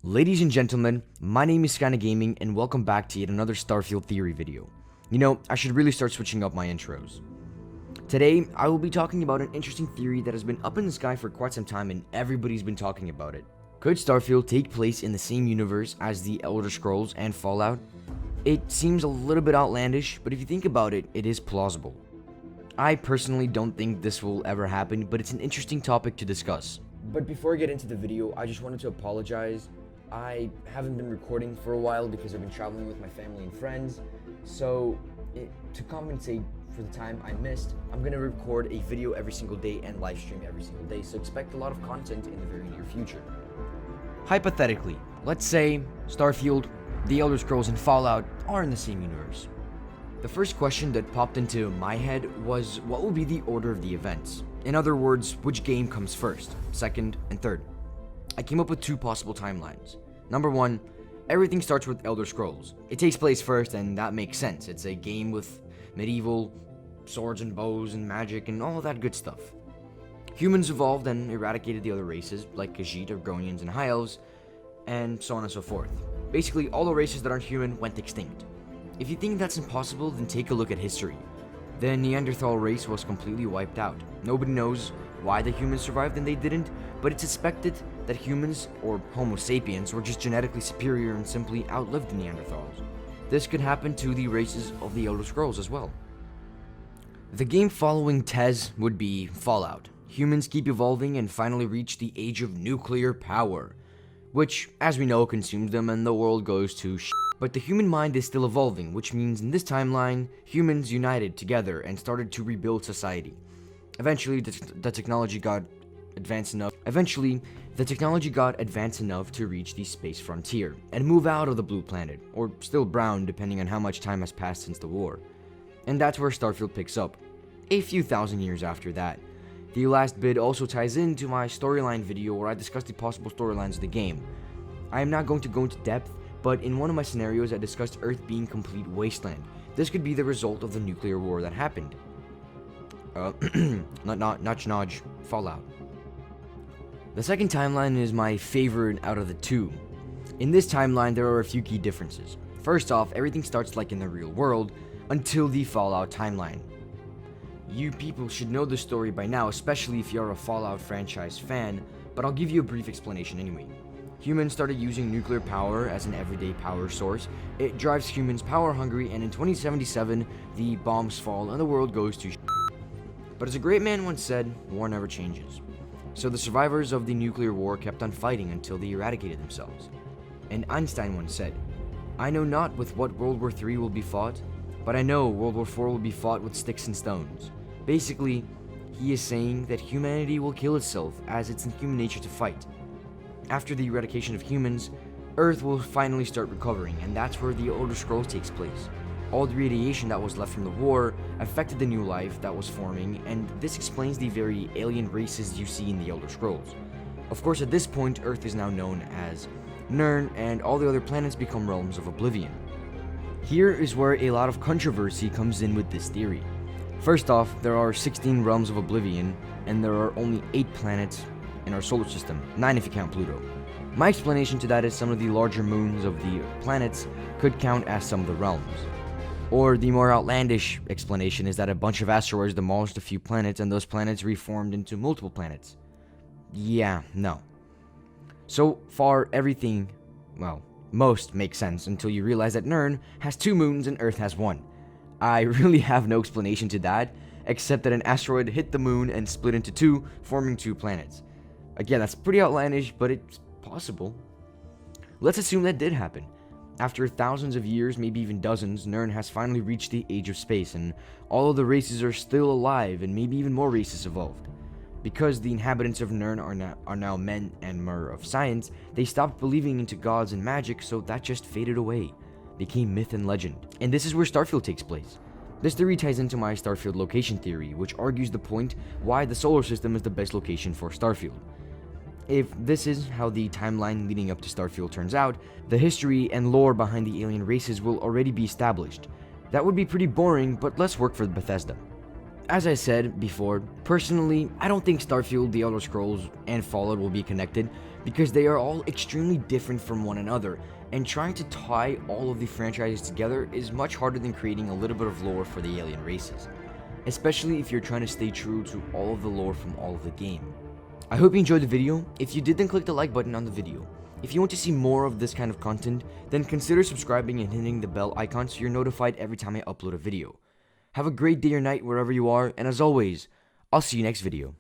Ladies and gentlemen, my name is Skyna Gaming and welcome back to yet another StarField theory video. You know, I should really start switching up my intros. Today, I will be talking about an interesting theory that has been up in the sky for quite some time and everybody's been talking about it. Could StarField take place in the same universe as the Elder Scrolls and Fallout? It seems a little bit outlandish, but if you think about it, it is plausible. I personally don't think this will ever happen, but it's an interesting topic to discuss. But before I get into the video, I just wanted to apologize. I haven't been recording for a while because I've been traveling with my family and friends, so to compensate for the time I missed, I'm going to record a video every single day and live stream every single day, so expect a lot of content in the very near future. Hypothetically, let's say StarField, the Elder Scrolls, and Fallout are in the same universe. The first question that popped into my head was, what will be the order of the events? In other words, which game comes first, second, and third? I came up with two possible timelines. Number one, everything starts with Elder Scrolls. It takes place first, and that makes sense. It's a game with medieval swords and bows and magic and all that good stuff. Humans evolved and eradicated the other races, like Khajiit, Argonians, and High Elves, and so on and so forth. Basically, all the races that aren't human went extinct. If you think that's impossible, then take a look at history. The Neanderthal race was completely wiped out. Nobody knows why the humans survived and they didn't, but it's suspected that humans, or Homo sapiens, were just genetically superior and simply outlived the Neanderthals. This could happen to the races of the Elder Scrolls as well. The game following TES would be Fallout. Humans keep evolving and finally reach the age of nuclear power, which, as we know, consumes them and the world goes to shit. But the human mind is still evolving, which means in this timeline, humans united together and started to rebuild society. Eventually, the technology got advanced enough to reach the space frontier and move out of the blue planet, or still brown depending on how much time has passed since the war. And that's where StarField picks up, a few thousand years after that. The last bit also ties into my storyline video where I discussed the possible storylines of the game. I am not going to go into depth, but in one of my scenarios I discussed Earth being complete wasteland. This could be the result of the nuclear war that happened. Notch, Fallout. The second timeline is my favorite out of the two. In this timeline, there are a few key differences. First off, everything starts like in the real world until the Fallout timeline. You people should know the story by now, especially if you're a Fallout franchise fan, but I'll give you a brief explanation anyway. Humans started using nuclear power as an everyday power source. It drives humans power hungry, and in 2077, the bombs fall and the world goes to shit. But as a great man once said, war never changes. So the survivors of the nuclear war kept on fighting until they eradicated themselves. And Einstein once said, "I know not with what World War III will be fought, but I know World War IV will be fought with sticks and stones." Basically, he is saying that humanity will kill itself as it's in human nature to fight. After the eradication of humans, Earth will finally start recovering, and that's where the Elder Scrolls takes place. All the radiation that was left from the war affected the new life that was forming, and this explains the very alien races you see in the Elder Scrolls. Of course, at this point, Earth is now known as Nirn, and all the other planets become realms of oblivion. Here is where a lot of controversy comes in with this theory. First off, there are 16 realms of oblivion, and there are only 8 planets in our solar system, 9 if you count Pluto. My explanation to that is some of the larger moons of the planets could count as some of the realms. Or the more outlandish explanation is that a bunch of asteroids demolished a few planets and those planets reformed into multiple planets. Yeah, no. So far, everything, well, most makes sense until you realize that Nirn has 2 moons and Earth has 1. I really have no explanation to that, except that an asteroid hit the moon and split into 2, forming 2 planets. Again, that's pretty outlandish, but it's possible. Let's assume that did happen. After thousands of years, maybe even dozens, Nirn has finally reached the age of space, and all of the races are still alive, and maybe even more races evolved. Because the inhabitants of Nirn are now men and mer of science, they stopped believing into gods and magic, so that just faded away, became myth and legend. And this is where StarField takes place. This theory ties into my StarField location theory, which argues the point why the solar system is the best location for StarField. If this is how the timeline leading up to StarField turns out, the history and lore behind the alien races will already be established. That would be pretty boring, but let's work for Bethesda. As I said before, personally, I don't think StarField, The Elder Scrolls, and Fallout will be connected because they are all extremely different from one another, and trying to tie all of the franchises together is much harder than creating a little bit of lore for the alien races, especially if you're trying to stay true to all of the lore from all of the game. I hope you enjoyed the video. If you did, then click the like button on the video. If you want to see more of this kind of content, then consider subscribing and hitting the bell icon so you're notified every time I upload a video. Have a great day or night wherever you are, and as always, I'll see you next video.